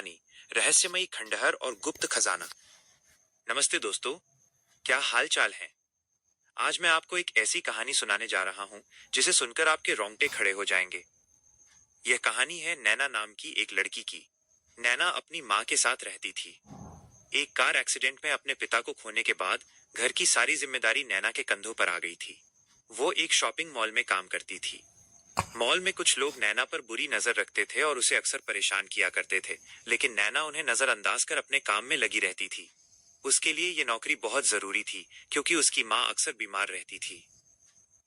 कहानी रहस्यमयी खंडहर और गुप्त खजाना। नमस्ते दोस्तों, क्या हाल चाल है। आज मैं आपको एक ऐसी कहानी सुनाने जा रहा हूं जिसे सुनकर आपके रोंगटे खड़े हो जाएंगे। यह कहानी है नैना नाम की एक लड़की की। नैना अपनी माँ के साथ रहती थी। एक कार एक्सीडेंट में अपने पिता को खोने के बाद घर की सारी जिम्मेदारी नैना के कंधों पर आ गई थी। वो एक शॉपिंग मॉल में काम करती थी। मॉल में कुछ लोग नैना पर बुरी नजर रखते थे और उसे अक्सर परेशान किया करते थे, लेकिन नैना उन्हें नजरअंदाज कर अपने काम में लगी रहती थी। उसके लिए ये नौकरी बहुत जरूरी थी क्योंकि उसकी माँ अक्सर बीमार रहती थी।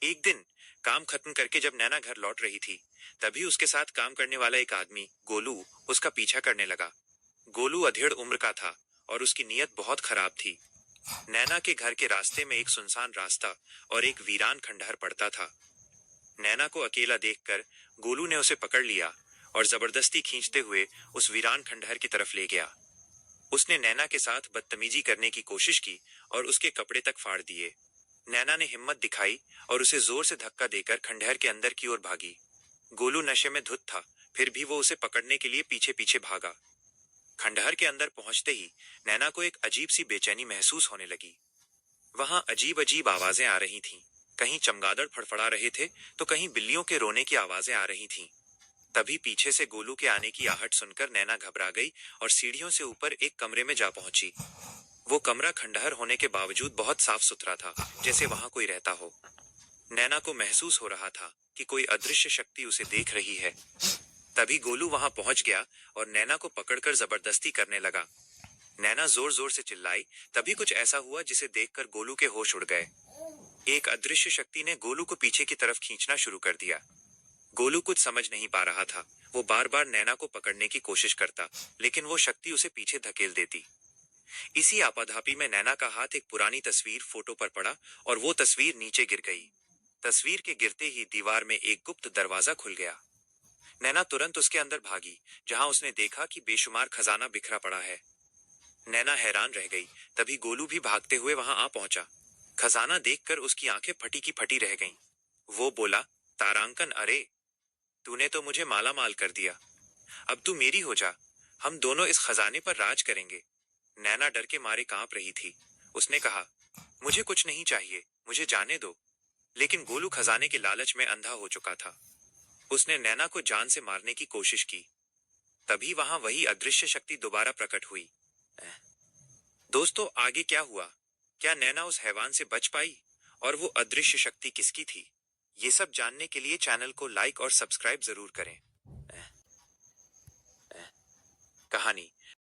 एक दिन काम खत्म करके जब नैना घर लौट रही थी, तभी उसके साथ काम करने वाला एक आदमी गोलू उसका पीछा करने लगा। गोलू अधेड़ उम्र का था और उसकी नीयत बहुत खराब थी। नैना के घर के रास्ते में एक सुनसान रास्ता और एक वीरान खंडहर पड़ता था। नैना को अकेला देखकर गोलू ने उसे पकड़ लिया और जबरदस्ती खींचते हुए उस वीरान खंडहर की तरफ ले गया। उसने नैना के साथ बदतमीजी करने की कोशिश की और उसके कपड़े तक फाड़ दिए। नैना ने हिम्मत दिखाई और उसे जोर से धक्का देकर खंडहर के अंदर की ओर भागी। गोलू नशे में धुत था, फिर भी वो उसे पकड़ने के लिए पीछे पीछे भागा। खंडहर के अंदर पहुंचते ही नैना को एक अजीब सी बेचैनी महसूस होने लगी। वहां अजीब अजीब आवाजें आ रही थीं। कहीं चमगादड़ फड़फड़ा रहे थे तो कहीं बिल्लियों के रोने की आवाजें आ रही थीं। तभी पीछे से गोलू के आने की आहट सुनकर नैना घबरा गई और सीढ़ियों से ऊपर एक कमरे में जा पहुंची। वो कमरा खंडहर होने के बावजूद बहुत साफ सुथरा था, जैसे वहां कोई रहता हो। नैना को महसूस हो रहा था कि कोई अदृश्य शक्ति उसे देख रही है। तभी गोलू वहां पहुंच गया और नैना को पकड़कर जबरदस्ती करने लगा। नैना जोर जोर से चिल्लाई, तभी कुछ ऐसा हुआ जिसे देखकर गोलू के होश उड़ गए। एक अदृश्य शक्ति ने गोलू को पीछे की तरफ खींचना शुरू कर दिया। गोलू कुछ समझ नहीं पा रहा था। वो बार बार नैना को पकड़ने की कोशिश करता, लेकिन वो शक्ति उसे पीछे धकेल देती। इसी आपाधापी में नैना का हाथ एक पुरानी तस्वीर फोटो पर पड़ा और वो तस्वीर नीचे गिर गई। तस्वीर के गिरते ही दीवार में एक गुप्त दरवाजा खुल गया। नैना तुरंत उसके अंदर भागी, जहां उसने देखा कि बेशुमार खजाना बिखरा पड़ा है। नैना हैरान रह गई। तभी गोलू भी भागते हुए वहां आ पहुंचा। खजाना देखकर उसकी आंखें फटी की फटी रह गईं। वो बोला, तारांकन, अरे तूने तो मुझे माला माल कर दिया। अब तू मेरी हो जा। हम दोनों इस खजाने पर राज करेंगे। नैना डर के मारे कांप रही थी। उसने कहा, मुझे कुछ नहीं चाहिए, मुझे जाने दो। लेकिन गोलू खजाने के लालच में अंधा हो चुका था। उसने नैना को जान से मारने की कोशिश की। तभी वहां वही अदृश्य शक्ति दोबारा प्रकट हुई। दोस्तों, आगे क्या हुआ? क्या नैना उस हैवान से बच पाई? और वो अदृश्य शक्ति किसकी थी? ये सब जानने के लिए चैनल को लाइक और सब्सक्राइब जरूर करें। कहानी